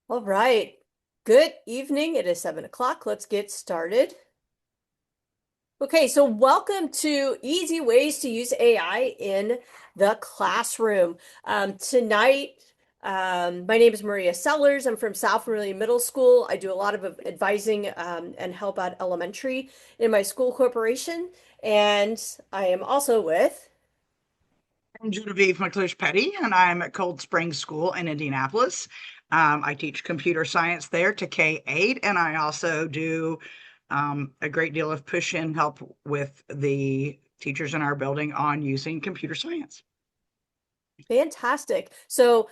All right. Good evening. It is 7 o'clock. Let's get started. Okay, so welcome to Easy Ways to Use AI in the Classroom. Tonight, my name is Maria Sellers. I'm from South Vermillion Middle School. I do a lot of advising and help out elementary in my school corporation. And I am also with I'm Genevieve McClish Petty, and I'm at Cold Spring School in Indianapolis. I teach computer science there to K-8, and I also do a great deal of push-in help with the teachers in our building on using computer science. Fantastic. So,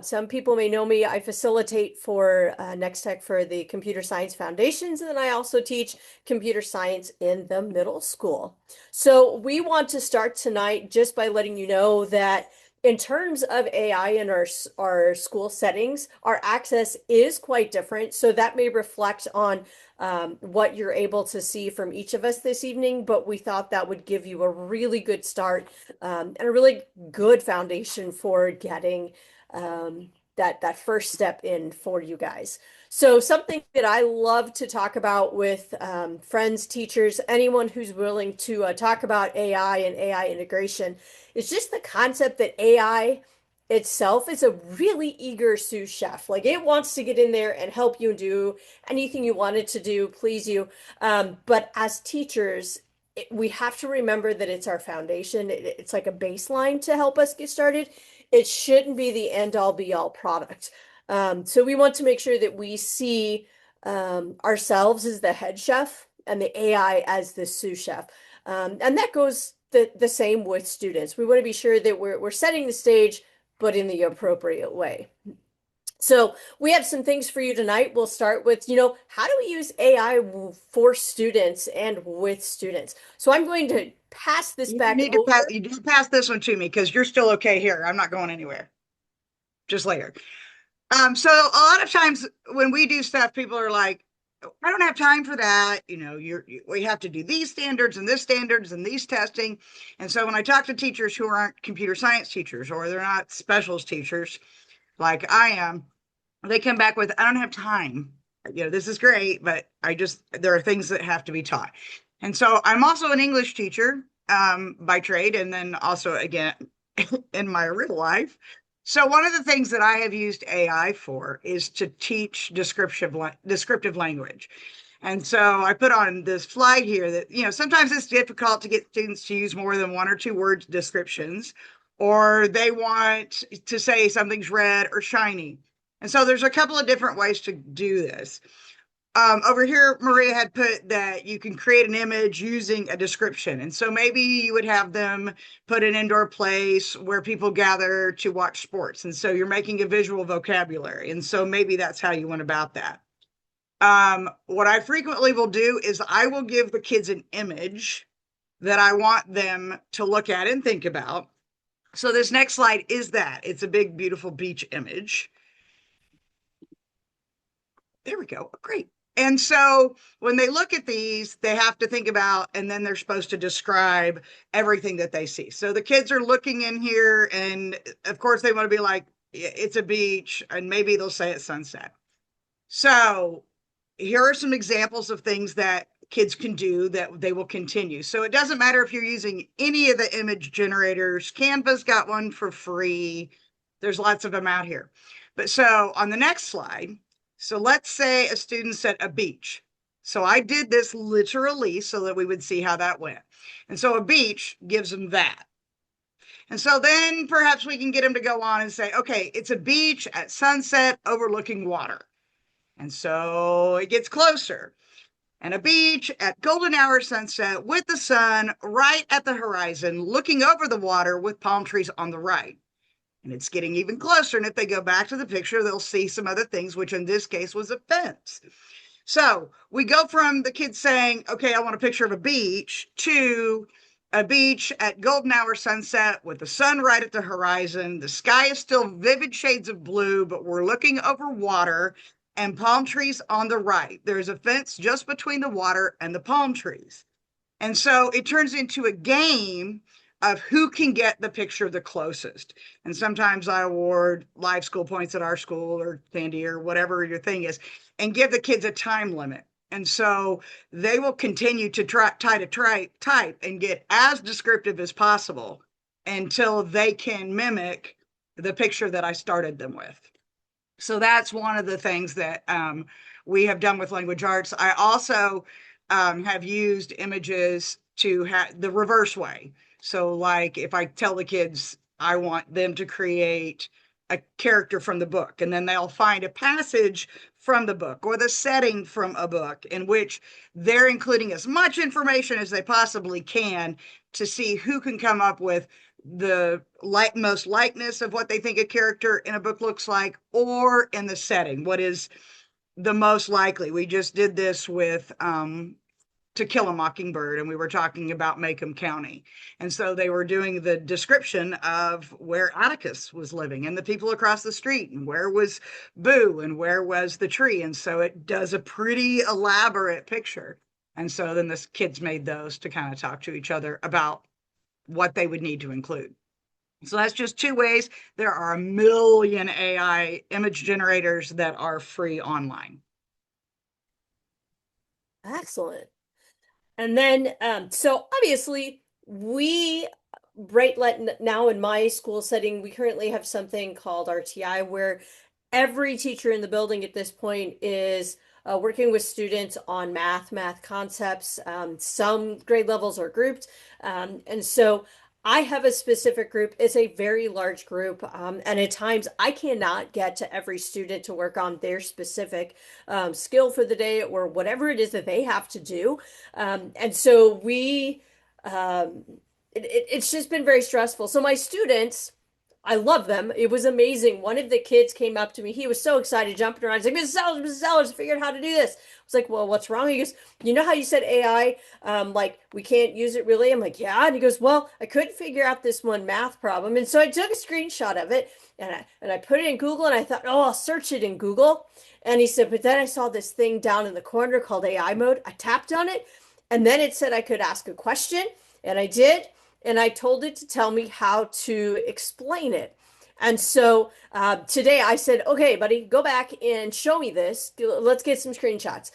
some people may know me. I facilitate for Next Tech for the Computer Science Foundations, and then I also teach computer science in the middle school. So, we want to start tonight just by letting you know that in terms of AI in our school settings, our access is quite different. So, that may reflect on what you're able to see from each of us this evening, but we thought that would give you a really good start and a really good foundation for getting that first step in for you guys. So something that I love to talk about with friends, teachers, anyone who's willing to talk about AI and AI integration is just the concept that AI itself is a really eager sous chef. Like it wants to get in there and help you do anything you want it to do, please you. But as teachers, we have to remember that it's our foundation. It's like a baseline to help us get started. It shouldn't be the end all be all product. So we want to make sure that we see ourselves as the head chef and the AI as the sous chef. And that goes the same with students. We want to be sure that we're setting the stage, but in the appropriate way. So we have some things for you tonight. We'll start with, how do we use AI for students and with students? So I'm going to pass this You back need to pass, over. you do pass this one to me because you're still okay here. I'm not going anywhere, just later. So a lot of times when we do stuff, people are like, I don't have time for that. We have to do these standards and this standards and these testing. And so when I talk to teachers who aren't computer science teachers or they're not specials teachers like I am, they come back with, I don't have time. This is great, but there are things that have to be taught. And so I'm also an English teacher by trade, and then also again in my real life. So one of the things that I have used AI for is to teach descriptive language. And so I put on this slide here that, sometimes it's difficult to get students to use more than one or two word descriptions, or they want to say something's red or shiny. And so there's a couple of different ways to do this. Over here, Maria had put that you can create an image using a description. And so maybe you would have them put an indoor place where people gather to watch sports. And so you're making a visual vocabulary. And so maybe that's how you went about that. What I frequently will do is I will give the kids an image that I want them to look at and think about. So this next slide is that. It's a big, beautiful beach image. There we go. Great. And so when they look at these, they have to think about, and then they're supposed to describe everything that they see. So the kids are looking in here, and of course, they want to be like, it's a beach, and maybe they'll say it's sunset. So here are some examples of things that kids can do that they will continue. So it doesn't matter if you're using any of the image generators. Canva's got one for free. There's lots of them out here. But so on the next slide, so let's say a student said a beach. So I did this literally so that we would see how that went. And so a beach gives them that. And so then perhaps we can get them to go on and say, okay, it's a beach at sunset overlooking water. And so it gets closer. And a beach at golden hour sunset with the sun right at the horizon, looking over the water with palm trees on the right. And it's getting even closer. And if they go back to the picture, they'll see some other things, which in this case was a fence. So we go from the kids saying, okay, I want a picture of a beach, to a beach at golden hour sunset with the sun right at the horizon. The sky is still vivid shades of blue, but we're looking over water and palm trees on the right. There's a fence just between the water and the palm trees. And so it turns into a game of who can get the picture the closest. And sometimes I award live school points at our school or Sandy or whatever your thing is, and give the kids a time limit. And so they will continue to type and get as descriptive as possible until they can mimic the picture that I started them with. So that's one of the things that we have done with language arts. I also have used images to have the reverse way. So like if I tell the kids I want them to create a character from the book, and then they'll find a passage from the book or the setting from a book in which they're including as much information as they possibly can to see who can come up with the most likeness of what they think a character in a book looks like, or in the setting, what is the most likely. We just did this with To Kill a Mockingbird, and we were talking about Macomb County. And so they were doing the description of where Atticus was living and the people across the street, and where was Boo and where was the tree. And so it does a pretty elaborate picture. And so then the kids made those to kind of talk to each other about what they would need to include. So that's just two ways. There are a million AI image generators that are free online. Excellent. And then, so obviously we now in my school setting, we currently have something called RTI, where every teacher in the building at this point is working with students on math concepts. Some grade levels are grouped. And so I have a specific group. It's a very large group. And at times I cannot get to every student to work on their specific skill for the day or whatever it is that they have to do. And so it's just been very stressful. So my students, I love them. It was amazing. One of the kids came up to me. He was so excited, jumping around. He's like, Mrs. Sellers, I figured out how to do this. I was like, well, what's wrong? He goes, you know how you said AI, like we can't use it really? I'm like, yeah. And he goes, well, I couldn't figure out this one math problem. And so I took a screenshot of it and I put it in Google, and I thought, oh, I'll search it in Google. And he said, but then I saw this thing down in the corner called AI mode. I tapped on it, and then it said I could ask a question, and I did. And I told it to tell me how to explain it. And so today I said, okay, buddy, go back and show me this. Let's get some screenshots.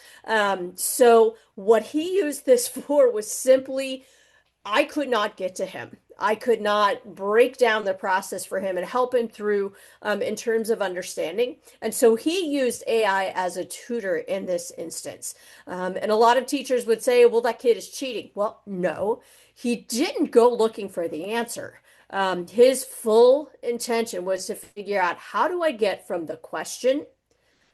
So what he used this for was simply, I could not get to him. I could not break down the process for him and help him through in terms of understanding. And so he used AI as a tutor in this instance. And a lot of teachers would say, well, that kid is cheating. Well, no, he didn't go looking for the answer. His full intention was to figure out, how do I get from the question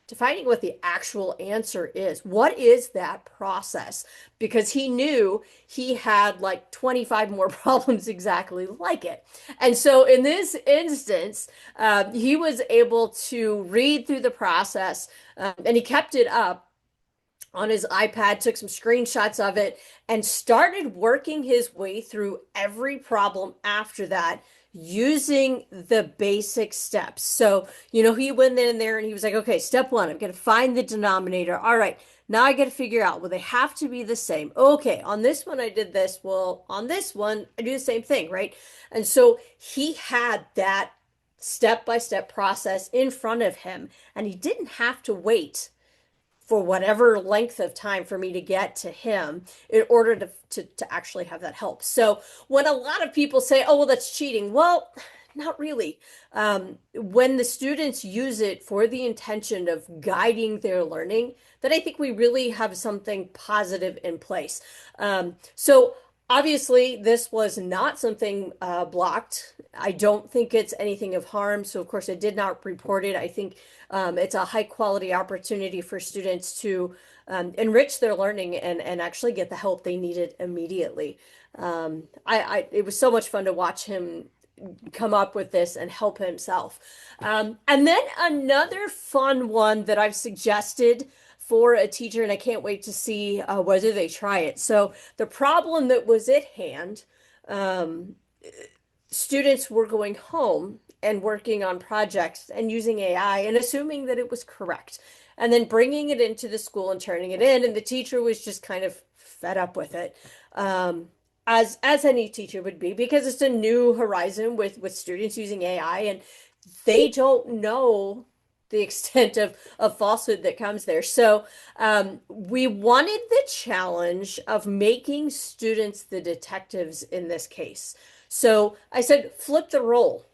to finding what the actual answer is? What is that process? Because he knew he had like 25 more problems exactly like it. And so in this instance, he was able to read through the process, and he kept it up on his iPad, took some screenshots of it, and started working his way through every problem after that using the basic steps. So, he went in there and he was like, okay, step one, I'm going to find the denominator. All right, now I got to figure out, well, they have to be the same. Okay, on this one, I did this. Well, on this one, I do the same thing, right? And so he had that step-by-step process in front of him, and he didn't have to wait for whatever length of time for me to get to him in order to actually have that help. So when a lot of people say, oh, well, that's cheating. Well, not really. When the students use it for the intention of guiding their learning, then I think we really have something positive in place. So obviously, this was not something blocked. I don't think it's anything of harm. So, of course, I did not report it. I think it's a high quality opportunity for students to enrich their learning and actually get the help they needed immediately. It was so much fun to watch him come up with this and help himself. And then another fun one that I've suggested for a teacher, and I can't wait to see whether they try it. So the problem that was at hand, students were going home and working on projects and using AI and assuming that it was correct, and then bringing it into the school and turning it in, and the teacher was just kind of fed up with it. as any teacher would be, because it's a new horizon with students using AI, and they don't know the extent of falsehood that comes there. So we wanted the challenge of making students the detectives in this case. So I said, flip the role.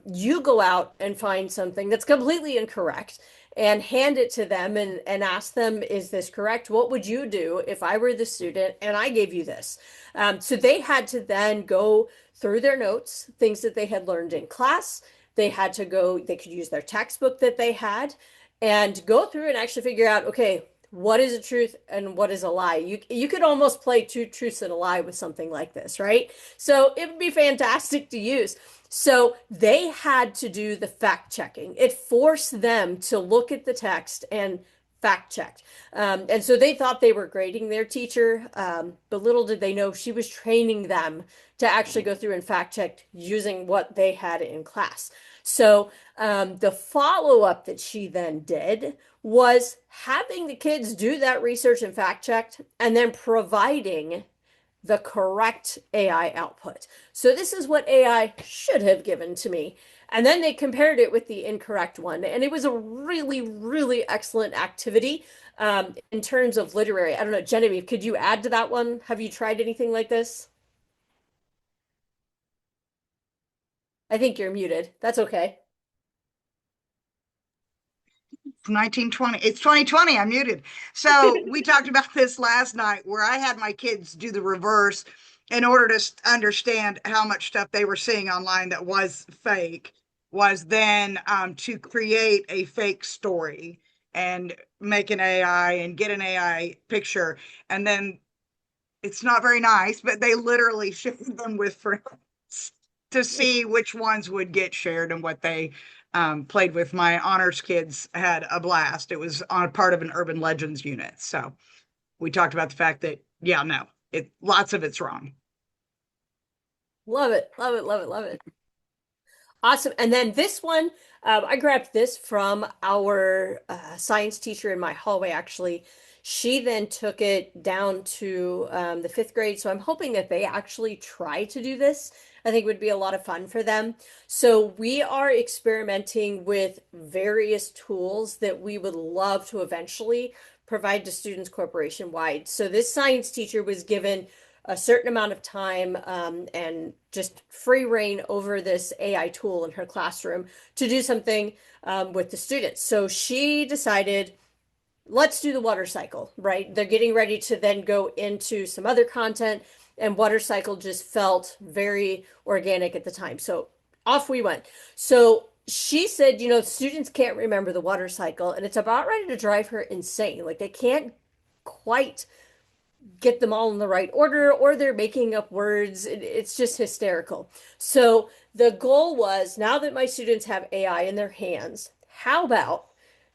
You go out and find something that's completely incorrect and hand it to them and ask them, is this correct? What would you do if I were the student and I gave you this? So they had to then go through their notes, things that they had learned in class. They had to go, they could use their textbook that they had and go through and actually figure out, okay, what is a truth and what is a lie? You could almost play two truths and a lie with something like this, right? So it would be fantastic to use. So they had to do the fact checking. It forced them to look at the text and fact checked. And so they thought they were grading their teacher, but little did they know she was training them to actually go through and fact check using what they had in class. So the follow up that she then did was having the kids do that research and fact checked and then providing the correct AI output. So this is what AI should have given to me. And then they compared it with the incorrect one. And it was a really, really excellent activity in terms of literary. I don't know, Genevieve, could you add to that one? Have you tried anything like this? I think you're muted. That's okay. 1920. It's 2020. I'm muted. So we talked about this last night where I had my kids do the reverse in order to understand how much stuff they were seeing online that was fake, was then to create a fake story and make an AI and get an AI picture. And then it's not very nice, but they literally shared them with friends to see which ones would get shared and what they played with. My honors kids had a blast. It was on part of an urban legends unit. So we talked about the fact that, yeah, no, lots of it's wrong. Love it. Love it. Love it. Love it. Awesome. And then this one, I grabbed this from our science teacher in my hallway, actually. She then took it down to the fifth grade. So I'm hoping that they actually try to do this. I think it would be a lot of fun for them. So we are experimenting with various tools that we would love to eventually provide to students corporation wide. So this science teacher was given a certain amount of time and just free reign over this AI tool in her classroom to do something with the students. So she decided, let's do the water cycle, right? They're getting ready to then go into some other content, and water cycle just felt very organic at the time. So off we went. So she said, students can't remember the water cycle, and it's about ready to drive her insane. Like they can't quite get them all in the right order, or they're making up words. It's just hysterical. So the goal was, now that my students have AI in their hands, how about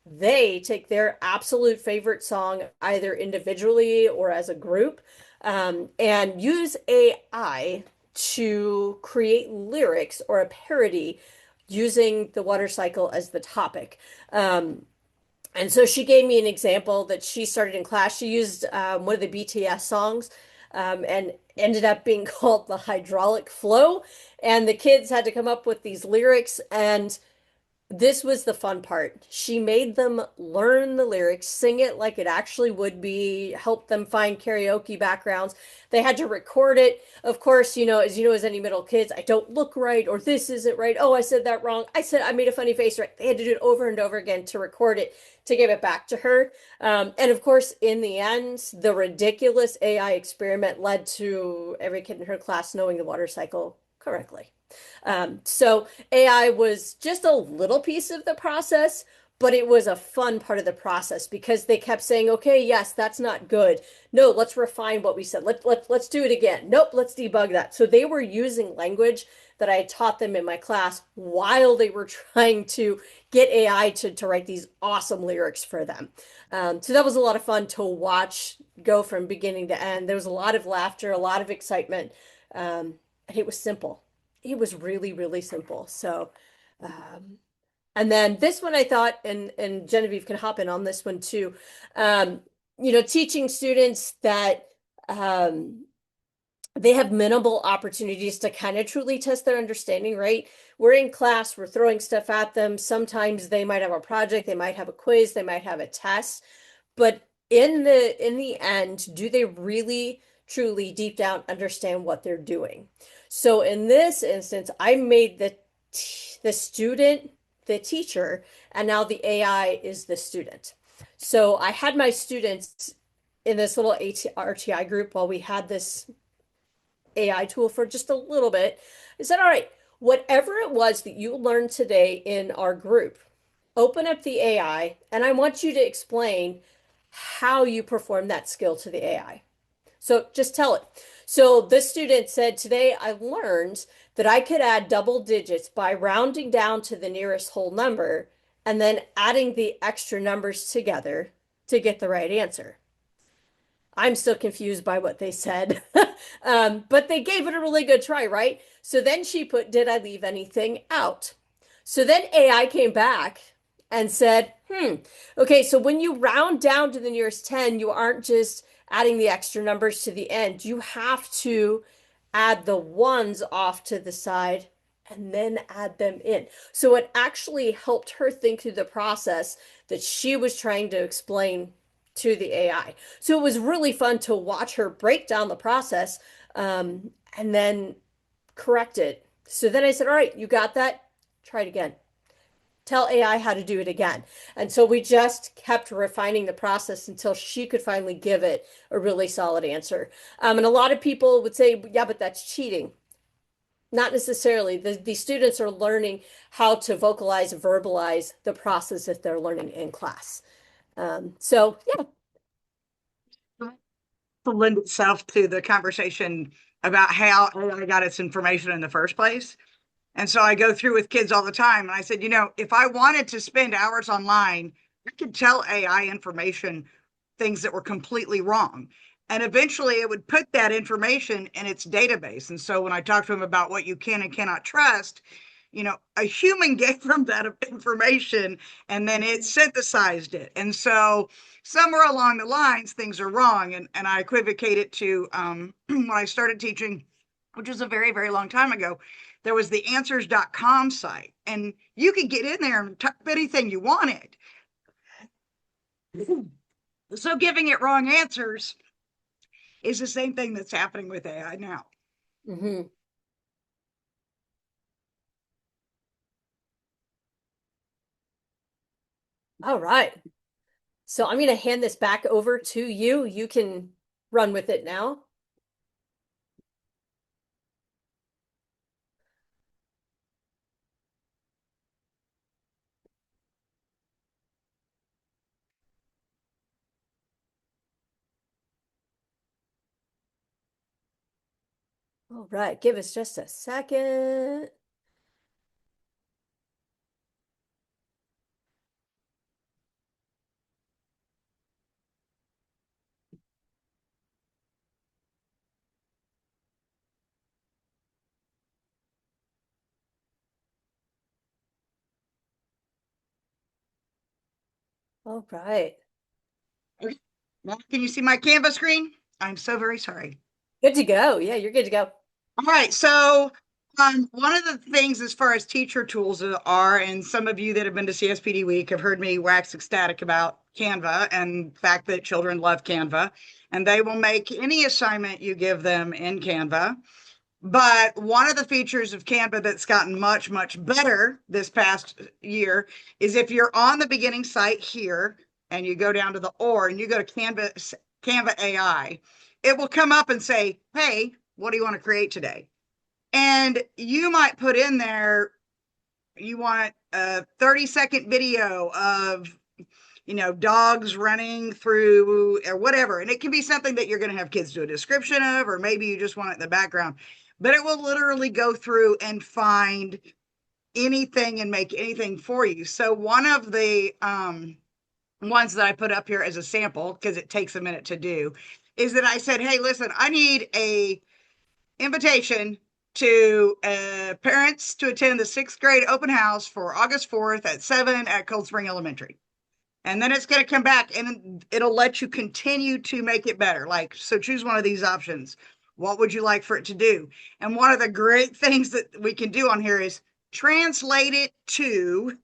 they take their absolute favorite song, either individually or as a group, and use AI to create lyrics or a parody using the water cycle as the topic. And so she gave me an example that she started in class. She used one of the BTS songs and ended up being called the hydraulic flow. And the kids had to come up with these lyrics. And this was the fun part. She made them learn the lyrics, sing it like it actually would be, help them find karaoke backgrounds. They had to record it. Of course, as any middle kids, I don't look right, or this isn't right. Oh, I said that wrong. I made a funny face, right? They had to do it over and over again to record it, to give it back to her. And of course, in the end, the ridiculous AI experiment led to every kid in her class knowing the water cycle correctly. So AI was just a little piece of the process, but it was a fun part of the process because they kept saying, okay, yes, that's not good. No, let's refine what we said. Let's do it again. Nope, let's debug that. So they were using language that I had taught them in my class while they were trying to get AI to write these awesome lyrics for them. So that was a lot of fun to watch go from beginning to end. There was a lot of laughter, a lot of excitement, and it was simple. It was really, really simple. So, um, and then this one I thought, and Genevieve can hop in on this one too. Um, teaching students that um, they have minimal opportunities to kind of truly test their understanding, right? We're in class, we're throwing stuff at them. Sometimes they might have a project, they might have a quiz, they might have a test, but in the end, do they really truly deep down understand what they're doing? So in this instance, I made the student the teacher, and now the AI is the student. So I had my students in this little RTI group while we had this AI tool for just a little bit. I said, all right, whatever it was that you learned today in our group, open up the AI and I want you to explain how you perform that skill to the AI. So just tell it. So this student said, today I learned that I could add double digits by rounding down to the nearest whole number and then adding the extra numbers together to get the right answer. I'm still confused by what they said. But they gave it a really good try, right? So then she put, did I leave anything out? So then AI came back and said, okay, so when you round down to the nearest 10, you aren't just adding the extra numbers to the end. You have to add the ones off to the side and then add them in. So it actually helped her think through the process that she was trying to explain to the AI. So it was really fun to watch her break down the process and then correct it. So then I said, all right, you got that? Try it again. Tell AI how to do it again. And so we just kept refining the process until she could finally give it a really solid answer. And a lot of people would say, yeah, but that's cheating. Not necessarily. The students are learning how to vocalize, verbalize the process that they're learning in class. So yeah. To lend itself to the conversation about how AI got its information in the first place. And so I go through with kids all the time. And I said, if I wanted to spend hours online, I could tell AI information, things that were completely wrong. And eventually it would put that information in its database. And so when I talked to him about what you can and cannot trust, a human gave them that information and then it synthesized it. And so somewhere along the lines, things are wrong. And I equivocate it to when I started teaching, which was a very, very long time ago, there was the answers.com site, and you could get in there and type anything you wanted. So giving it wrong answers is the same thing that's happening with AI now. Mm-hmm. All right. So I'm going to hand this back over to you. You can run with it now. All right. Give us just a second. All right. Okay. Now, can you see my Canva screen? I'm so very sorry. Good to go. Yeah, you're good to go. All right. So one of the things as far as teacher tools are, and some of you that have been to CSPD Week have heard me wax ecstatic about Canva and the fact that children love Canva, and they will make any assignment you give them in Canva. But one of the features of Canva that's gotten much, much better this past year is if you're on the beginning site here and you go down to the and you go to Canva AI, it will come up and say, hey, what do you want to create today? And you might put in there, you want a 30-second video of dogs running through or whatever. And it can be something that you're going to have kids do a description of, or maybe you just want it in the background. But it will literally go through and find anything and make anything for you. So one of the ones that I put up here as a sample, because it takes a minute to do, is that I said, hey, listen, I need a invitation to parents to attend the 6th grade open house for August 4th at 7 at Cold Spring Elementary. And then it's going to come back and it'll let you continue to make it better. Like, so choose one of these options. What would you like for it to do? And one of the great things that we can do on here is translate it to,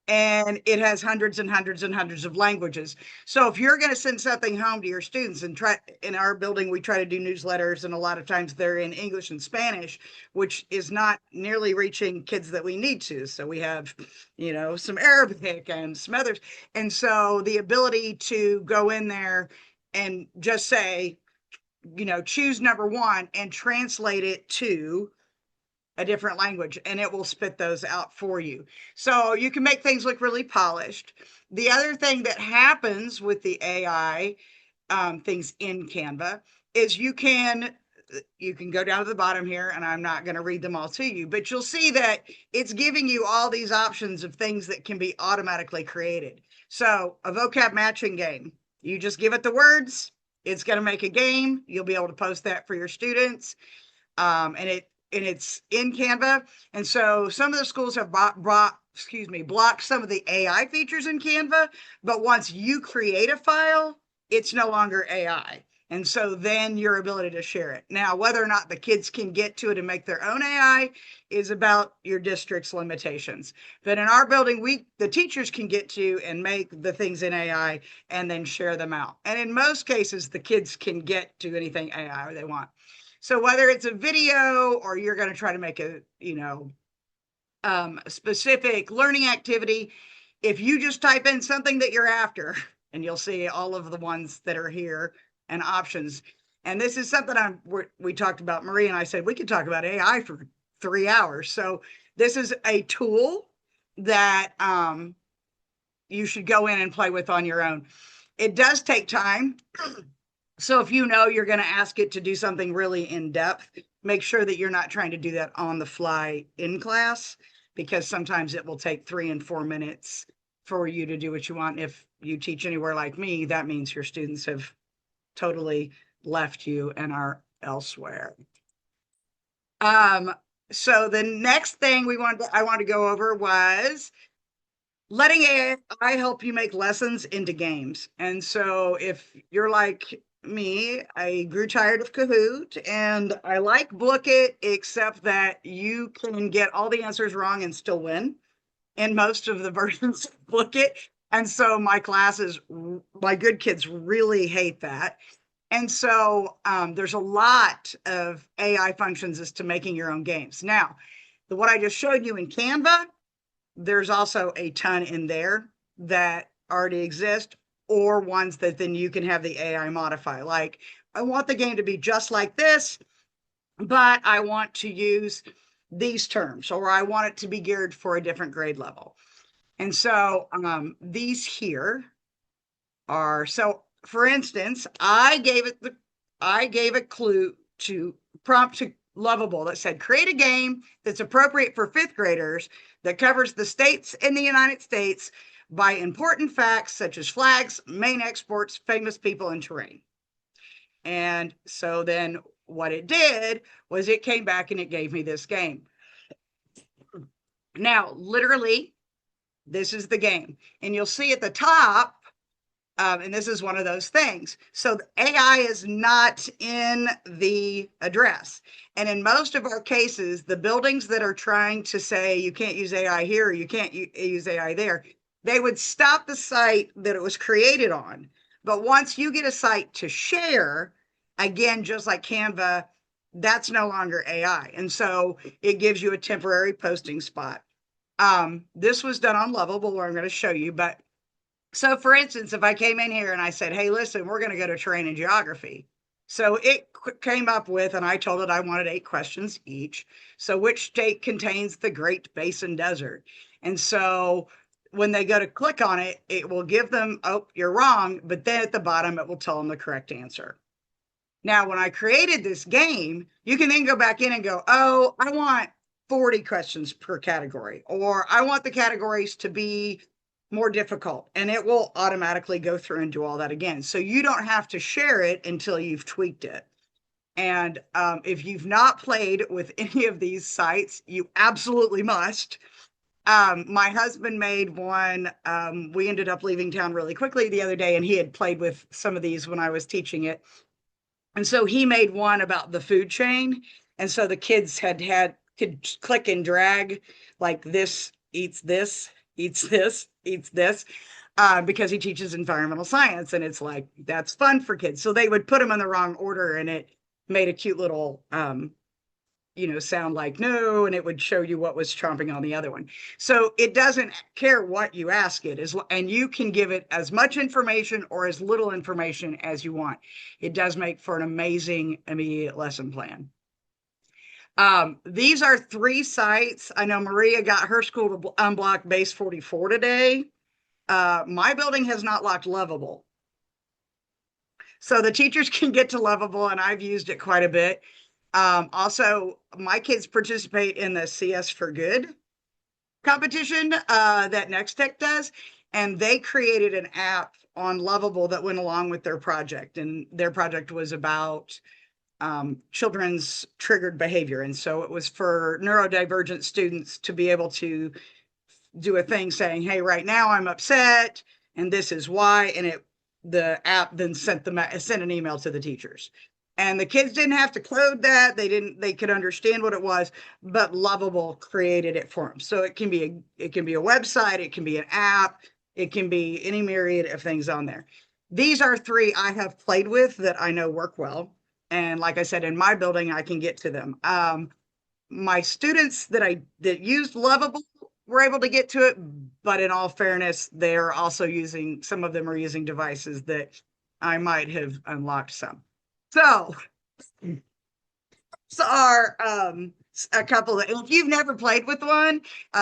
and it has hundreds and hundreds and hundreds of languages. So if you're going to send something home to your students, and try, in our building, we try to do newsletters, and a lot of times they're in English and Spanish, which is not nearly reaching kids that we need to. So we have, you know, some Arabic and some others. And so the ability to go in there and just say, you know, choose number one and translate it to a different language, and it will spit those out for you. So you can make things look really polished. The other thing that happens with the AI things in Canva is you can go down to the bottom here, and I'm not going to read them all to you, but you'll see that it's giving you all these options of things that can be automatically created. So a vocab matching game, you just give it the words, it's going to make a game. You'll be able to post that for your students. And it's in Canva. And so some of the schools have blocked some of the AI features in Canva, but once you create a file, it's no longer AI. And so then your ability to share it. Now, whether or not the kids can get to it and make their own AI is about your district's limitations. But in our building, the teachers can get to and make the things in AI and then share them out. And in most cases, the kids can get to anything AI they want. So whether it's a video or you're going to try to make a, you know, specific learning activity, if you just type in something that you're after, and you'll see all of the ones that are here and options. And this is something we talked about, Marie and I said, we could talk about AI for 3 hours. So this is a tool that you should go in and play with on your own. It does take time. So if you know you're going to ask it to do something really in depth, make sure that you're not trying to do that on the fly in class, because sometimes it will take 3 and 4 minutes for you to do what you want. If you teach anywhere like me, that means your students have totally left you and are elsewhere. So the next thing I wanted to go over was letting AI help you make lessons into games. And so if you're like me, I grew tired of Kahoot, and I like Bookit, except that you can get all the answers wrong and still win in most of the versions of Bookit. And so my good kids really hate that. And so there's a lot of AI functions as to making your own games. Now, what I just showed you in Canva, there's also a ton in there that already exist, or ones that then you can have the AI modify. Like, I want the game to be just like this, but I want to use these terms, or I want it to be geared for a different grade level. And so these here are, so for instance, I gave a clue to prompt to Lovable that said, create a game that's appropriate for 5th graders that covers the states in the United States by important facts such as flags, main exports, famous people, and terrain. And so then what it did was it came back and it gave me this game. Now, literally, this is the game. And you'll see at the top, and this is one of those things. So the AI is not in the address. And in most of our cases, the buildings that are trying to say you can't use AI here, or you can't use AI there, they would stop the site that it was created on. But once you get a site to share, again, just like Canva, that's no longer AI. And so it gives you a temporary posting spot. This was done on Lovable, where I'm going to show you. But so for instance, if I came in here and I said, hey, listen, we're going to go to terrain and geography. So it came up with, and I told it I wanted 8 questions each. So which state contains the Great Basin Desert? And so when they go to click on it, it will give them, oh, you're wrong. But then at the bottom, it will tell them the correct answer. Now, when I created this game, you can then go back in and go, oh, I want 40 questions per category, or I want the categories to be more difficult, and it will automatically go through and do all that again. So you don't have to share it until you've tweaked it. And if you've not played with any of these sites, you absolutely must. My husband made one. We ended up leaving town really quickly the other day, and he had played with some of these when I was teaching it. And so he made one about the food chain. And so the kids could click and drag, like this eats this, eats this, eats this, because he teaches environmental science. And it's like, that's fun for kids. So they would put them in the wrong order, and it made a cute little, sound like no, and it would show you what was chomping on the other one. So it doesn't care what you ask it, and you can give it as much information or as little information as you want. It does make for an amazing immediate lesson plan. These are 3 sites. I know Maria got her school to unblock Base 44 today. My building has not locked Lovable. So the teachers can get to Lovable, and I've used it quite a bit. Also, my kids participate in the CS for Good competition that Next Tech does, and they created an app on Lovable that went along with their project. And their project was about children's triggered behavior. And so it was for neurodivergent students to be able to do a thing saying, hey, right now I'm upset, and this is why. And the app then sent an email to the teachers. And the kids didn't have to code that. They could understand what it was, but Lovable created it for them. So it can be a website, it can be an app, it can be any myriad of things on there. These are 3 I have played with that I know work well. And like I said, in my building, I can get to them. My students that used Lovable were able to get to it, but in all fairness, they're also some of them are using devices that I might have unlocked some. So are a couple that, if you've never played with one,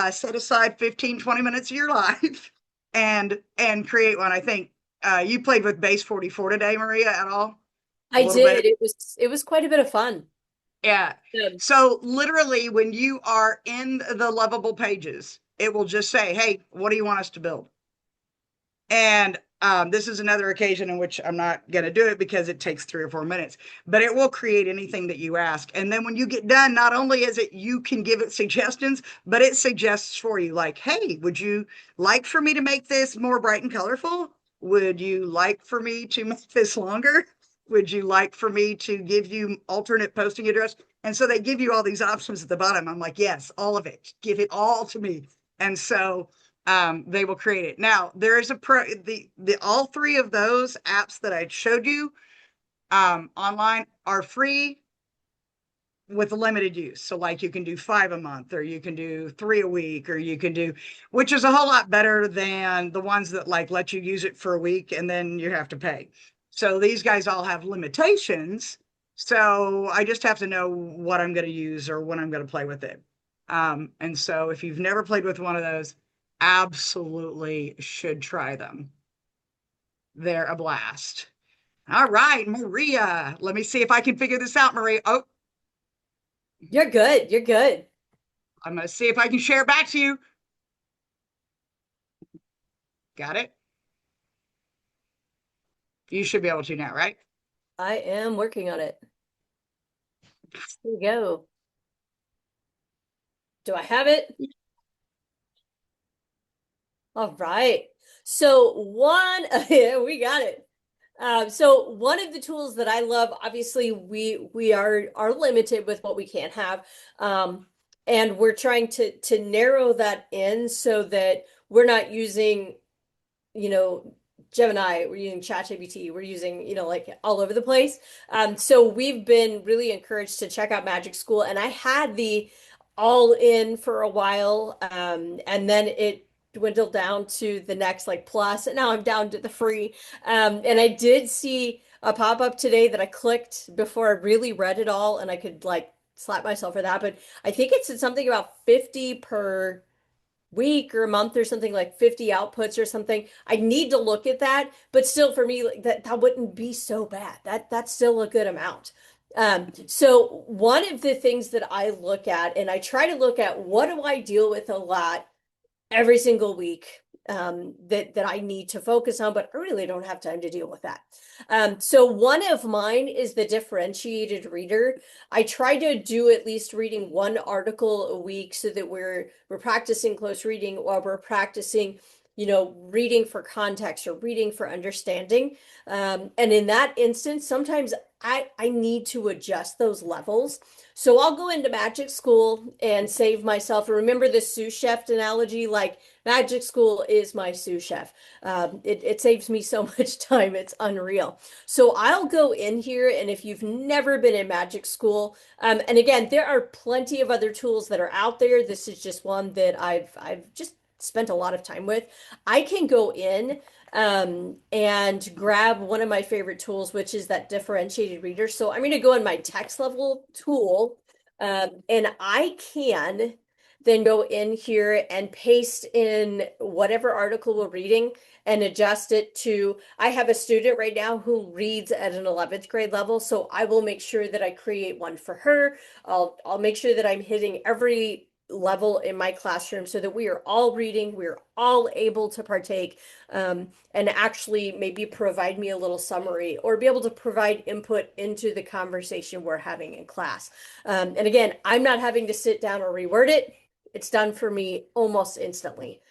set aside 15-20 minutes of your life and create one. I think you played with Base 44 today, Maria, at all? I did. It was quite a bit of fun. Yeah. So literally, when you are in the Lovable pages, it will just say, hey, what do you want us to build? And this is another occasion in which I'm not going to do it because it takes 3 or 4 minutes, but it will create anything that you ask. And then when you get done, not only is it you can give it suggestions, but it suggests for you, like, hey, would you like for me to make this more bright and colorful? Would you like for me to make this longer? Would you like for me to give you alternate posting address? And so they give you all these options at the bottom. I'm like, yes, all of it. Give it all to me. And so they will create it. Now, there is all 3 of those apps that I showed you online are free with a limited use. So like you can do 5 a month, or you can do 3 a week, or you can do, which is a whole lot better than the ones that like let you use it for a week and then you have to pay. So these guys all have limitations. So I just have to know what I'm going to use or when I'm going to play with it. And so if you've never played with one of those, absolutely should try them. They're a blast. All right, Maria, let me see if I can figure this out, Maria. Oh, You're good. You're good. I'm going to see if I can share it back to you. Got it? You should be able to now, right? I am working on it. Here we go. Do I have it? All right. So yeah, we got it. So one of the tools that I love, obviously we are limited with what we can have. And we're trying to narrow that in so that we're not using, Gemini, we're using ChatGPT, we're using, like all over the place. So we've been really encouraged to check out Magic School, and I had the all in for a while, and then it dwindled down to the next like plus, and now I'm down to the free. And I did see a pop-up today that I clicked before I really read it all, and I could like slap myself for that, but I think it said something about 50 per week or a month or something, like 50 outputs or something. I need to look at that, but still for me, like, that wouldn't be so bad. That's still a good amount. So one of the things that I look at, and I try to look at, what do I deal with a lot every single week, that I need to focus on, but I really don't have time to deal with that. So one of mine is the differentiated reader. I try to do at least reading 1 article a week so that we're practicing close reading, or we're practicing, reading for context or reading for understanding. And in that instance, sometimes I need to adjust those levels. So I'll go into magic school and save myself. Remember the sous chef analogy? Like magic school is my sous chef. It saves me so much time. It's unreal. So I'll go in here, and if you've never been in magic school, and again, there are plenty of other tools that are out there. This is just one that I've just spent a lot of time with. I can go in and grab one of my favorite tools, which is that differentiated reader. So I'm going to go in my text level tool, and I can then go in here and paste in whatever article we're reading and adjust it to, I have a student right now who reads at an 11th grade level, so I will make sure that I create one for her. I'll make sure that I'm hitting every level in my classroom so that we are all reading, we're all able to partake, and actually maybe provide me a little summary or be able to provide input into the conversation we're having in class. And again, I'm not having to sit down or reword it. It's done for me almost instantly.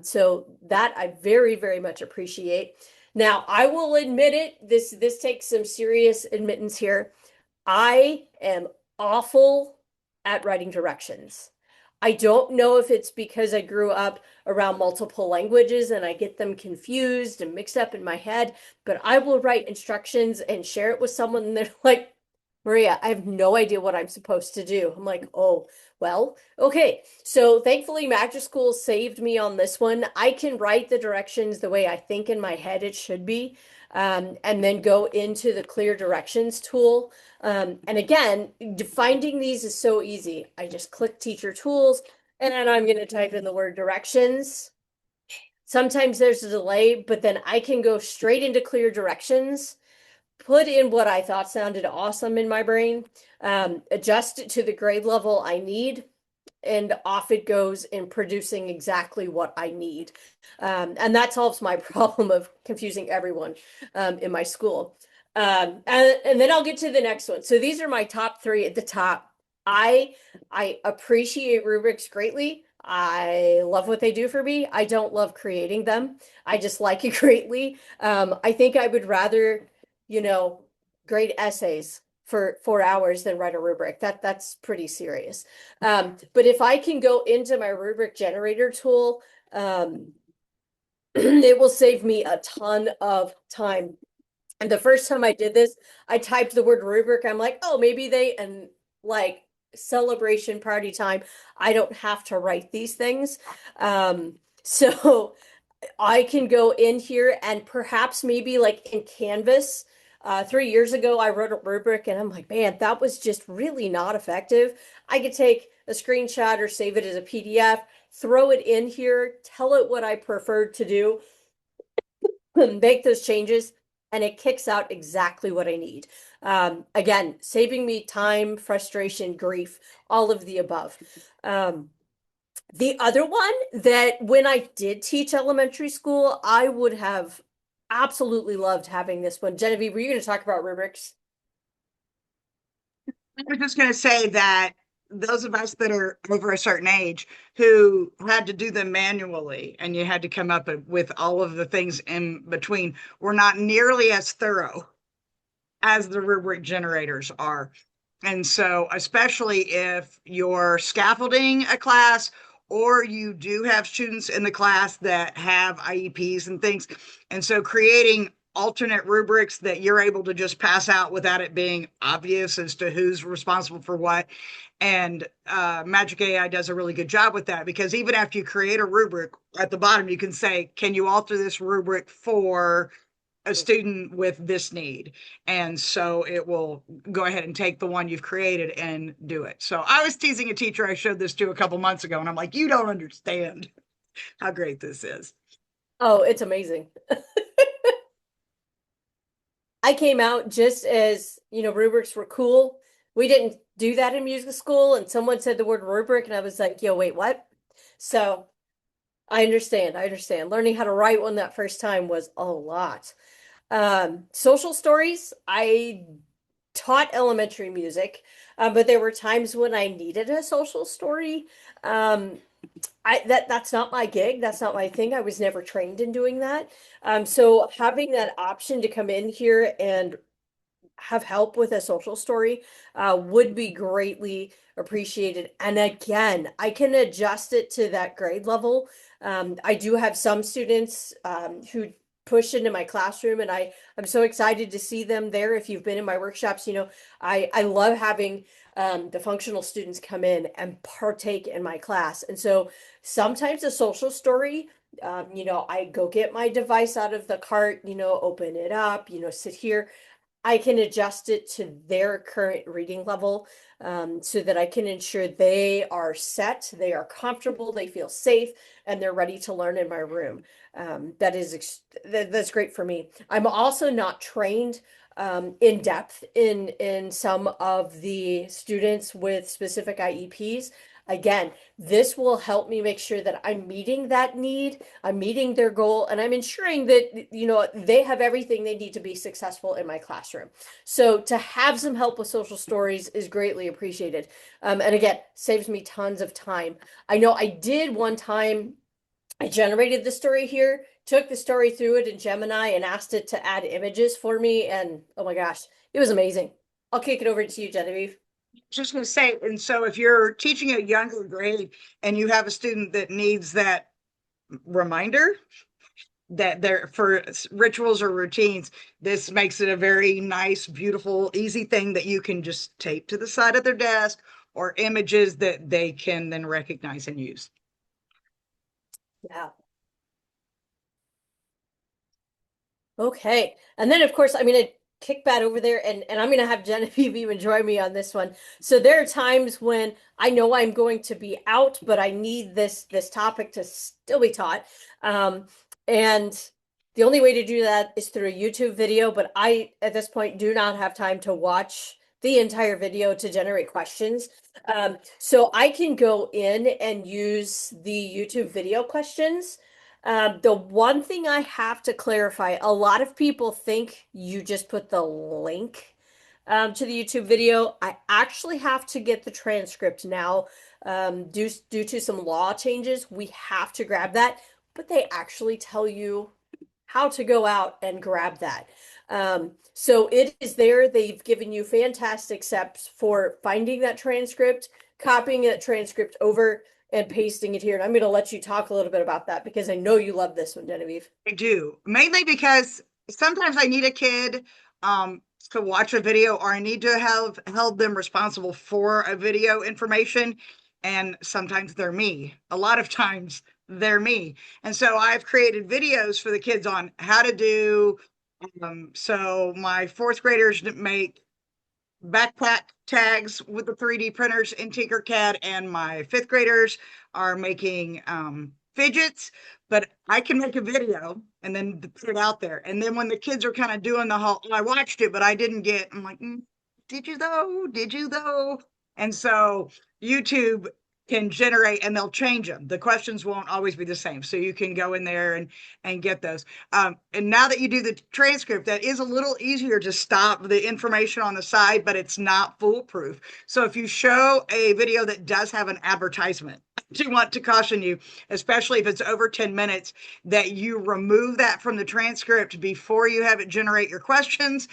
So that I very, very much appreciate. Now, I will admit it, this takes some serious admittance here. I am awful at writing directions. I don't know if it's because I grew up around multiple languages and I get them confused and mixed up in my head, but I will write instructions and share it with someone and they're like, Maria, I have no idea what I'm supposed to do. I'm like, oh, well, okay. So thankfully, Magic School saved me on this one. I can write the directions the way I think in my head it should be, and then go into the clear directions tool. And again, finding these is so easy. I just click teacher tools and then I'm going to type in the word directions. Sometimes there's a delay, but then I can go straight into clear directions, put in what I thought sounded awesome in my brain, adjust it to the grade level I need, and off it goes in producing exactly what I need. And that solves my problem of confusing everyone in my school. And then I'll get to the next one. So these are my top three at the top. I appreciate rubrics greatly. I love what they do for me. I don't love creating them. I just like it greatly. I think I would rather, you know, grade essays for 4 hours than write a rubric. That's pretty serious. But if I can go into my rubric generator tool, it will save me a ton of time. And the first time I did this, I typed the word rubric. I'm like, oh, maybe and like celebration party time. I don't have to write these things. So I can go in here and perhaps maybe like in Canvas. 3 years ago, I wrote a rubric and I'm like, man, that was just really not effective. I could take a screenshot or save it as a PDF, throw it in here, tell it what I preferred to do, make those changes, and it kicks out exactly what I need. Again, saving me time, frustration, grief, all of the above. The other one that when I did teach elementary school, I would have absolutely loved having this one. Genevieve, were you going to talk about rubrics? I was just going to say that those of us that are over a certain age who had to do them manually and you had to come up with all of the things in between were not nearly as thorough as the rubric generators are. And so, especially if you're scaffolding a class or you do have students in the class that have IEPs and things. And so creating alternate rubrics that you're able to just pass out without it being obvious as to who's responsible for what. And Magic AI does a really good job with that, because even after you create a rubric, at the bottom you can say, can you alter this rubric for a student with this need? And so it will go ahead and take the one you've created and do it. So I was teasing a teacher I showed this to a couple months ago, and I'm like, you don't understand how great this is. Oh, it's amazing. I came out just as, rubrics were cool. We didn't do that in music school, and someone said the word rubric, and I was like, yo, wait, what? So I understand. I understand. Learning how to write one that first time was a lot. Social stories, I taught elementary music, but there were times when I needed a social story. That's not my gig. That's not my thing. I was never trained in doing that. So having that option to come in here and have help with a social story, would be greatly appreciated. And again, I can adjust it to that grade level. I do have some students who push into my classroom, and I'm so excited to see them there. If you've been in my workshops, I love having the functional students come in and partake in my class. And so sometimes a social story, I go get my device out of the cart, open it up, sit here. I can adjust it to their current reading level, so that I can ensure they are set, they are comfortable, they feel safe, and they're ready to learn in my room. That's great for me. I'm also not trained in depth in some of the students with specific IEPs. Again, this will help me make sure that I'm meeting that need, I'm meeting their goal, and I'm ensuring that, they have everything they need to be successful in my classroom. So to have some help with social stories is greatly appreciated. And again, saves me tons of time. I know I did one time, I generated the story here, took the story through it in Gemini and asked it to add images for me. And oh my gosh, it was amazing. I'll kick it over to you, Genevieve. Just going to say, and so if you're teaching a younger grade and you have a student that needs that reminder that they're for rituals or routines, this makes it a very nice, beautiful, easy thing that you can just tape to the side of their desk, or images that they can then recognize and use. Yeah. Okay. And then, of course, I'm going to kick that over there, and I'm going to have Genevieve even join me on this one. So there are times when I know I'm going to be out, but I need this topic to still be taught. And the only way to do that is through a YouTube video, but I, at this point, do not have time to watch the entire video to generate questions. So I can go in and use the YouTube video questions. The one thing I have to clarify, a lot of people think you just put the link to the YouTube video. I actually have to get the transcript now. Due to some law changes, we have to grab that, but they actually tell you how to go out and grab that. So it is there. They've given you fantastic steps for finding that transcript, copying that transcript over, and pasting it here. And I'm going to let you talk a little bit about that because I know you love this one, Genevieve. I do, mainly because sometimes I need a kid to watch a video, or I need to have held them responsible for a video information. And sometimes they're me. A lot of times they're me. And so I've created videos for the kids on how to do. So my fourth graders make backpack tags with the 3D printers in Tinkercad, and my fifth graders are making fidgets, but I can make a video and then put it out there. And then when the kids are kind of doing the whole, I watched it, but I didn't get, I'm like, did you though? Did you though? And so YouTube can generate, and they'll change them. The questions won't always be the same. So you can go in there and get those. And now that you do the transcript, that is a little easier to stop the information on the side, but it's not foolproof. So if you show a video that does have an advertisement, I do want to caution you, especially if it's over 10 minutes, that you remove that from the transcript before you have it generate your questions.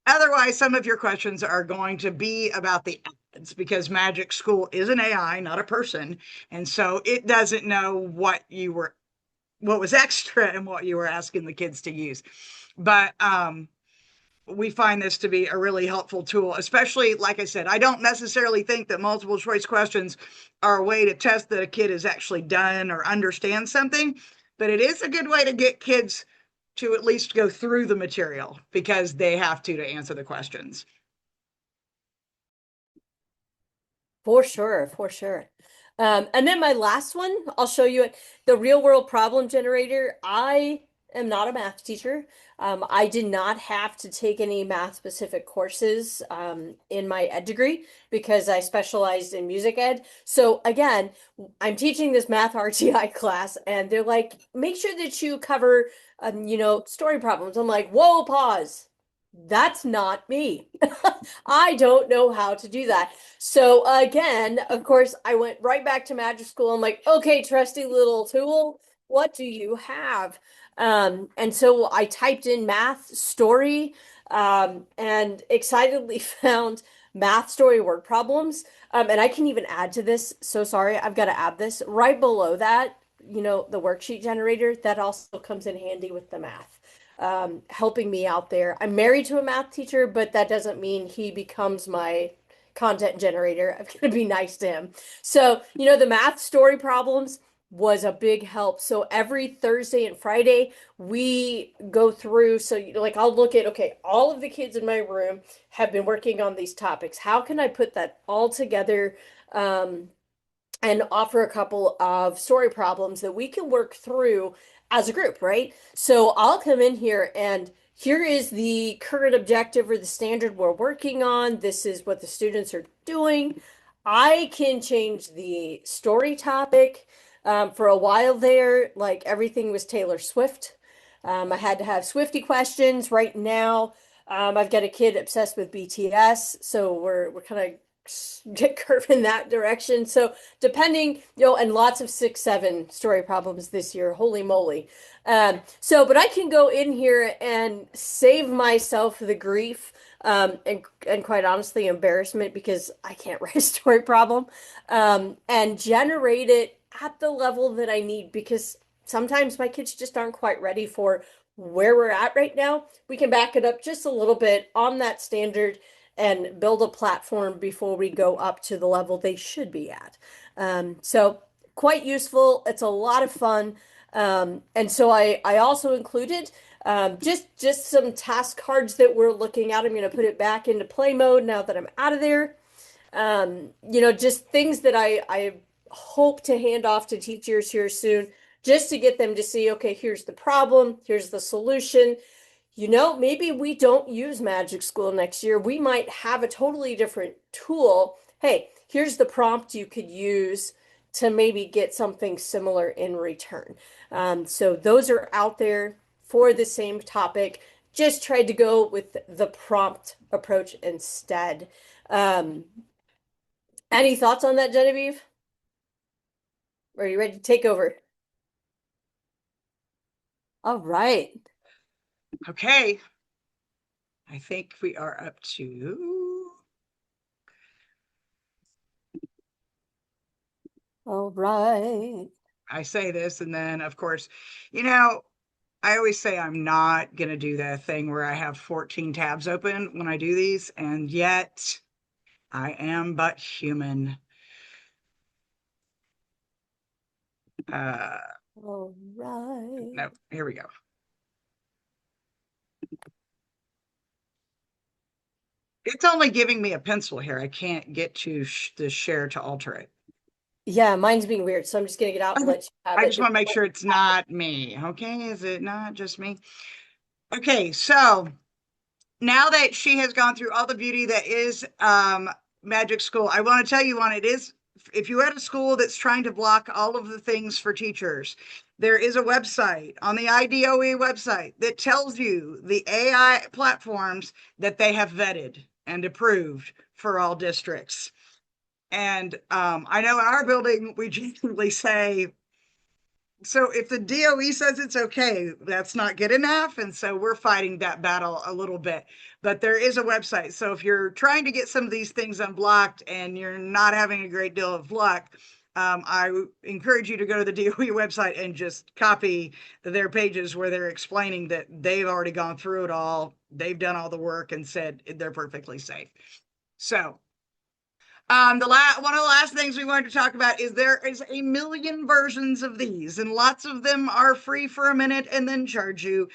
Otherwise, some of your questions are going to be about the ads, because Magic School is an AI, not a person. And so it doesn't know what was extra and what you were asking the kids to use. But we find this to be a really helpful tool, especially, like I said, I don't necessarily think that multiple choice questions are a way to test that a kid has actually done or understands something, but it is a good way to get kids to at least go through the material, because they have to answer the questions. For sure, for sure. And then my last one, I'll show you it. The real world problem generator. I am not a math teacher. I did not have to take any math specific courses in my ed degree because I specialized in music ed. So again, I'm teaching this math RTI class, and they're like, make sure that you cover, story problems. I'm like, whoa, pause. That's not me. I don't know how to do that. So again, of course, I went right back to Magic School. I'm like, okay, trusty little tool, what do you have? And so I typed in math story. and excitedly found math story word problems. And I can even add to this. So sorry, I've got to add this right below that. The worksheet generator that also comes in handy with the math, helping me out there. I'm married to a math teacher, but that doesn't mean he becomes my content generator. I'm going to be nice to him. So, the math story problems was a big help. So every Thursday and Friday, we go through. So, like, I'll look at, okay, all of the kids in my room have been working on these topics. How can I put that all together? And offer a couple of story problems that we can work through as a group, right? So I'll come in here and here is the current objective or the standard we're working on. This is what the students are doing. I can change the story topic. For a while there, like everything was Taylor Swift. I had to have Swifty questions. Right now, I've got a kid obsessed with BTS, so we're kind of get curve in that direction. So depending, and lots of 6, 7 story problems this year. Holy moly. But I can go in here and save myself the grief, and quite honestly, embarrassment because I can't write a story problem, and generate it at the level that I need because sometimes my kids just aren't quite ready for where we're at right now. We can back it up just a little bit on that standard and build a platform before we go up to the level they should be at. So quite useful. It's a lot of fun. And so I also included just some task cards that we're looking at. I'm going to put it back into play mode now that I'm out of there. Just things that I hope to hand off to teachers here soon, just to get them to see, okay, here's the problem, here's the solution. Maybe we don't use Magic School next year. We might have a totally different tool. Hey, here's the prompt you could use to maybe get something similar in return. So those are out there for the same topic. Just tried to go with the prompt approach instead. Um, any thoughts on that, Genevieve? Are you ready to take over? All right. Okay. I think we are up to. All right. I say this, and then, of course, I always say I'm not going to do that thing where I have 14 tabs open when I do these, and yet I am but human. All right. No, here we go. It's only giving me a pencil here. I can't get to the share to alter it. Yeah, mine's being weird, so I'm just gonna get out and let you have I it. just want to make sure it's not me. Okay, is it not just me? Okay, so now that she has gone through all the beauty that is Magic School, I want to tell you one. It is, if you're at a school that's trying to block all of the things for teachers, there is a website on the IDOE website that tells you the AI platforms that they have vetted and approved for all districts. And I know in our building, we generally say, so if the DOE says it's okay, that's not good enough. And so we're fighting that battle a little bit. But there is a website. So if you're trying to get some of these things unblocked and you're not having a great deal of luck, I encourage you to go to the DOE website and just copy their pages where they're explaining that they've already gone through it all. They've done all the work and said they're perfectly safe. So one of the last things we wanted to talk about is there is a million versions of these, and lots of them are free for a minute and then charge you.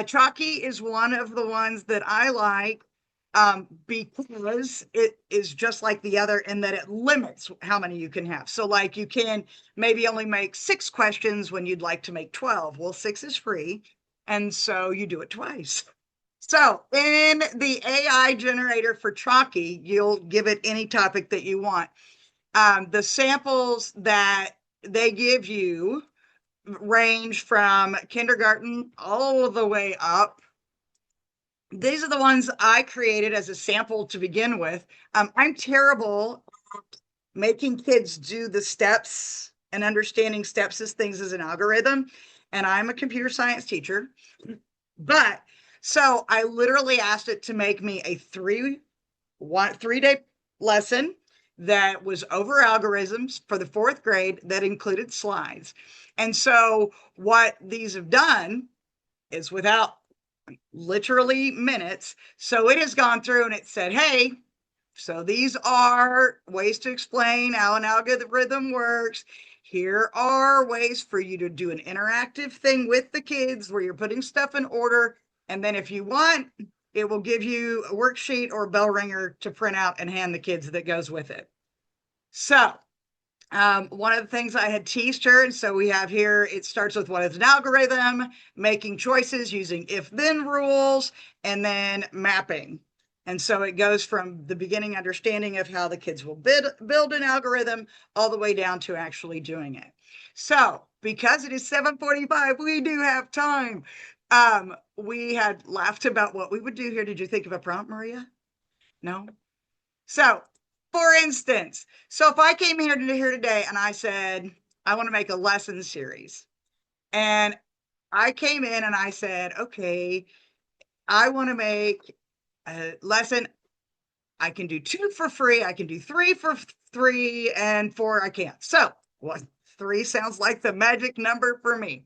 Chalky is one of the ones that I like because it is just like the other in that it limits how many you can have. So like you can maybe only make 6 questions when you'd like to make 12. Well, 6 is free, and so you do it twice. So in the AI generator for Chalky, you'll give it any topic that you want. The samples that they give you range from kindergarten all the way up. These are the ones I created as a sample to begin with. I'm terrible at making kids do the steps and understanding steps as things as an algorithm. And I'm a computer science teacher, but So I literally asked it to make me a 3-day lesson that was over algorithms for the 4th grade that included slides. And so what these have done is, without literally minutes, so it has gone through and it said, hey, so these are ways to explain how an algorithm works. Here are ways for you to do an interactive thing with the kids where you're putting stuff in order. And then if you want, it will give you a worksheet or a bell ringer to print out and hand the kids that goes with it. So one of the things I had teased her, and so we have here, it starts with what is an algorithm, making choices using if-then rules, and then mapping. And so it goes from the beginning understanding of how the kids will build an algorithm all the way down to actually doing it. So because it is 7:45, we do have time. We had laughed about what we would do here. Did you think of a prompt, Maria? No? So for instance, so if I came here today and I said, I want to make a lesson series, and I came in and I said, okay, I want to make a lesson. I can do 2 for free. I can do 3 for free, and 4 I can't. So 3 sounds like the magic number for me.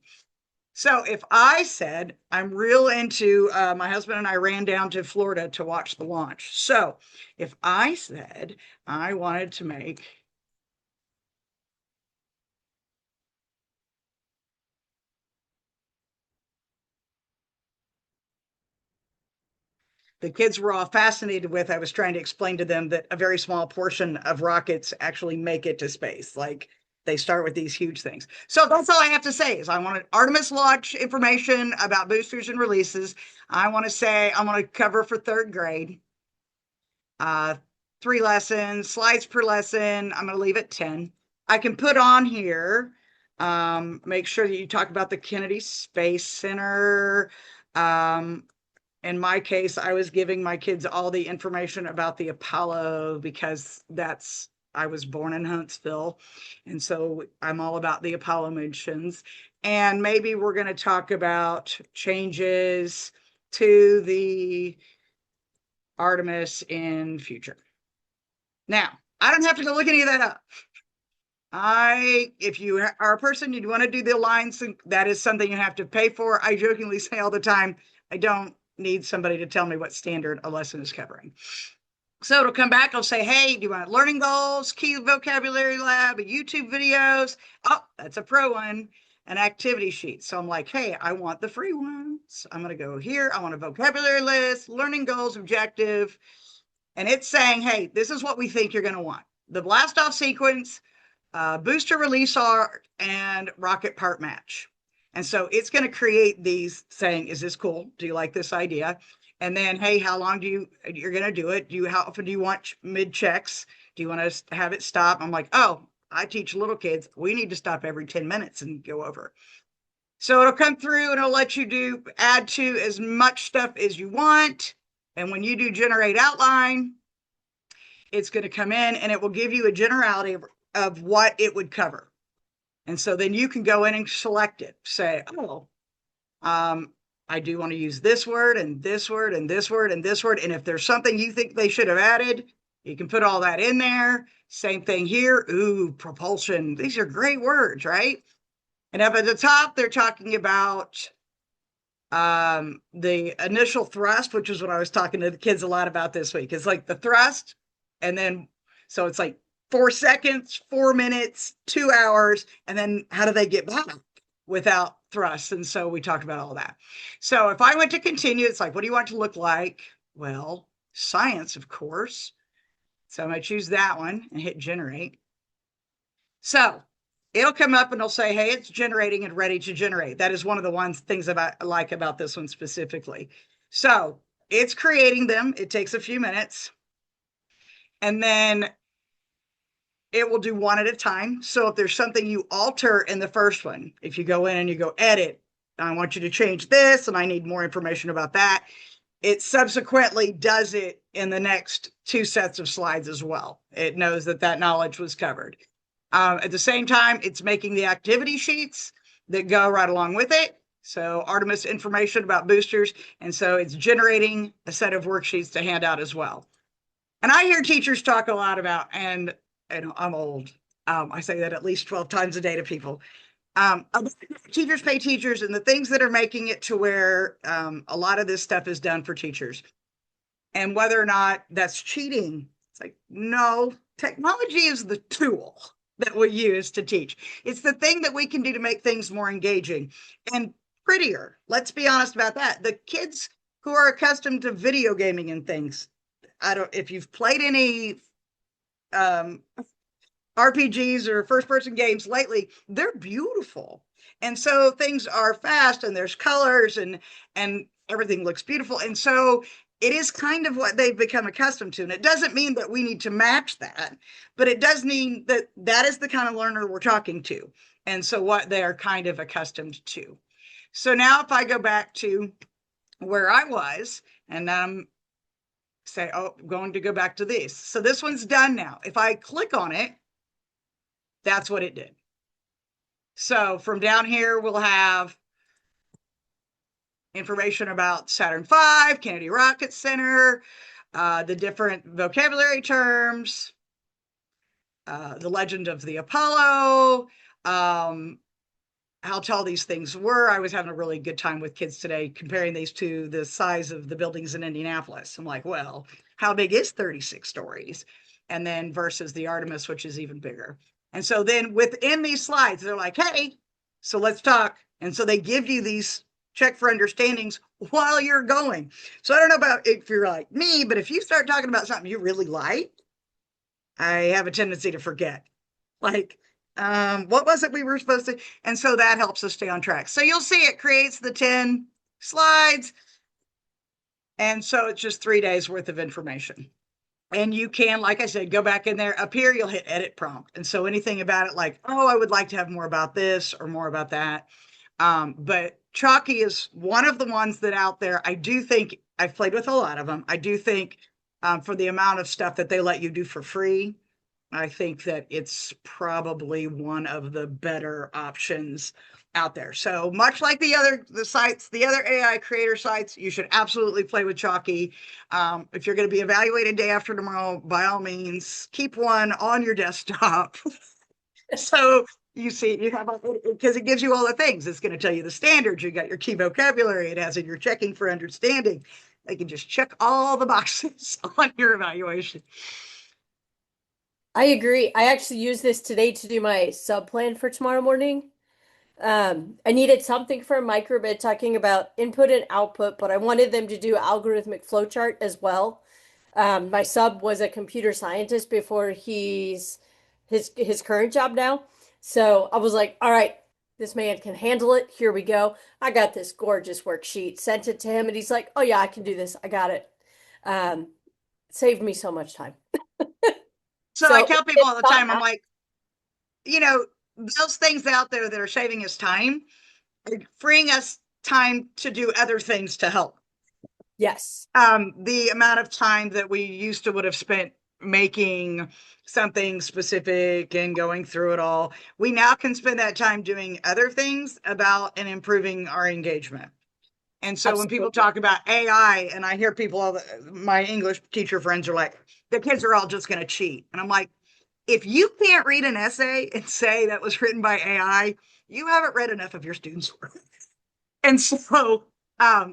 So if I said, I'm real into, my husband and I ran down to Florida to watch the launch. So if I said I wanted to make the kids were all fascinated with, I was trying to explain to them that a very small portion of rockets actually make it to space. Like, they start with these huge things. So that's all I have to say is I want Artemis launch information about boosters and releases. I want to say I want to cover for 3rd grade. 3 lessons, slides per lesson. I'm going to leave it 10. I can put on here, make sure that you talk about the Kennedy Space Center. In my case, I was giving my kids all the information about the Apollo because I was born in Huntsville. And so I'm all about the Apollo missions. And maybe we're going to talk about changes to the Artemis in future. Now, I don't have to go look any of that up. If you are a person, you'd want to do the lines, that is something you have to pay for. I jokingly say all the time, I don't need somebody to tell me what standard a lesson is covering. So it'll come back, I'll say, hey, do you want learning goals, key vocabulary lab, YouTube videos? Oh, that's a pro one, an activity sheet. So I'm like, hey, I want the free ones. I'm going to go here. I want a vocabulary list, learning goals, objective. And it's saying, hey, this is what we think you're going to want. The blast off sequence, booster release art, and rocket part match. And so it's going to create these saying, is this cool? Do you like this idea? And then, hey, how long you're going to do it? How often do you want mid checks? Do you want to have it stop? I'm like, oh, I teach little kids. We need to stop every 10 minutes and go over. So it'll come through and it'll let you add to as much stuff as you want. And when you do generate outline, it's going to come in and it will give you a generality of what it would cover. And so then you can go in and select it. Say, oh, I do want to use this word and this word and this word and this word. And if there's something you think they should have added, you can put all that in there. Same thing here. Ooh, propulsion. These are great words, right? And up at the top, they're talking about the initial thrust, which is what I was talking to the kids a lot about this week. It's like the thrust. And then, so it's like 4 seconds, 4 minutes, 2 hours. And then how do they get back without thrust? And so we talked about all that. So if I went to continue, it's like, what do you want to look like? Well, science, of course. So I'm going to choose that one and hit generate. So it'll come up and it'll say, hey, it's generating and ready to generate. That is one of the things I like about this one specifically. So it's creating them. It takes a few minutes. And then it will do one at a time. So if there's something you alter in the first one, if you go in and you go edit, I want you to change this and I need more information about that, it subsequently does it in the next 2 sets of slides as well. It knows that knowledge was covered. At the same time, it's making the activity sheets that go right along with it. So Artemis information about boosters. And so it's generating a set of worksheets to hand out as well. And I hear teachers talk a lot about, and I'm old. I say that at least 12 times a day to people. Teachers pay teachers, and the things that are making it to where a lot of this stuff is done for teachers. And whether or not that's cheating, it's like, no, technology is the tool that we use to teach. It's the thing that we can do to make things more engaging and prettier. Let's be honest about that. The kids who are accustomed to video gaming and things, if you've played any RPGs or first person games lately, they're beautiful. And so things are fast and there's colors and everything looks beautiful. And so it is kind of what they've become accustomed to. And it doesn't mean that we need to match that, but it does mean that that is the kind of learner we're talking to. And so what they are kind of accustomed to. So now if I go back to where I was and say, oh, I'm going to go back to this. So this one's done now. If I click on it, that's what it did. So from down here, we'll have information about Saturn V, Kennedy Rocket Center, the different vocabulary terms, the legend of the Apollo, how tall these things were. I was having a really good time with kids today comparing these to the size of the buildings in Indianapolis. I'm like, well, how big is 36 stories? And then versus the Artemis, which is even bigger. And so then within these slides, they're like, hey, so let's talk. And so they give you these check for understandings while you're going. So I don't know about if you're like me, but if you start talking about something you really like, I have a tendency to forget. Like, what was it we were supposed to? And so that helps us stay on track. So you'll see it creates the 10 slides. And so it's just 3 days worth of information. And you can, like I said, go back in there. Up here, you'll hit edit prompt. And so anything about it, like, oh, I would like to have more about this or more about that. But Chalky is one of the ones that out there, I do think, I've played with a lot of them. I do think for the amount of stuff that they let you do for free, I think that it's probably one of the better options out there. So much like the other AI creator sites, you should absolutely play with Chalky. If you're going to be evaluated day after tomorrow, by all means, keep one on your desktop. So you see, you have, because it gives you all the things. It's going to tell you the standards. You got your key vocabulary. It has it. You're checking for understanding. They can just check all the boxes on your evaluation. I agree. I actually used this today to do my sub plan for tomorrow morning. I needed something for a microbit talking about input and output, but I wanted them to do algorithmic flowchart as well. My sub was a computer scientist before his current job now. So I was like, all right, this man can handle it. Here we go. I got this gorgeous worksheet, sent it to him, and he's like, oh yeah, I can do this. I got it. Um, saved me so much time. So I tell people it's all the not time, I'm like, those things out there that are saving us time are freeing us time to do other things to help. Yes. The amount of time that we used to would have spent making something specific and going through it all, we now can spend that time doing other things about and improving our engagement. And so when people talk about AI, and I hear people, my English teacher friends are like, the kids are all just going to cheat. And I'm like, if you can't read an essay and say that was written by AI, you haven't read enough of your students' work. And so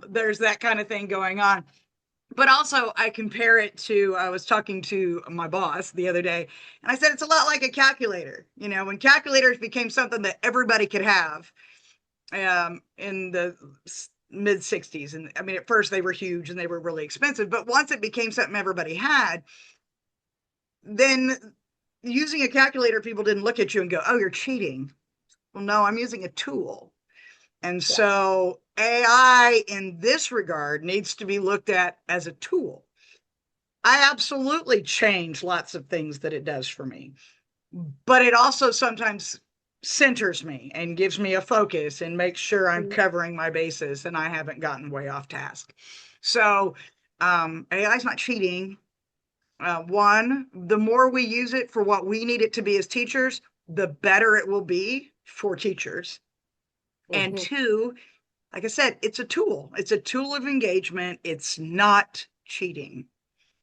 there's that kind of thing going on. But also I compare it to, I was talking to my boss the other day, and I said, it's a lot like a calculator. When calculators became something that everybody could have in the mid 60s. And I mean, at first they were huge and they were really expensive, but once it became something everybody had, then using a calculator, people didn't look at you and go, oh, you're cheating. Well, no, I'm using a tool. And so AI in this regard needs to be looked at as a tool. I absolutely change lots of things that it does for me, but it also sometimes centers me and gives me a focus and makes sure I'm covering my bases and I haven't gotten way off task. So AI is not cheating. One, the more we use it for what we need it to be as teachers, the better it will be for teachers. And two, like I said, it's a tool. It's a tool of engagement. It's not cheating.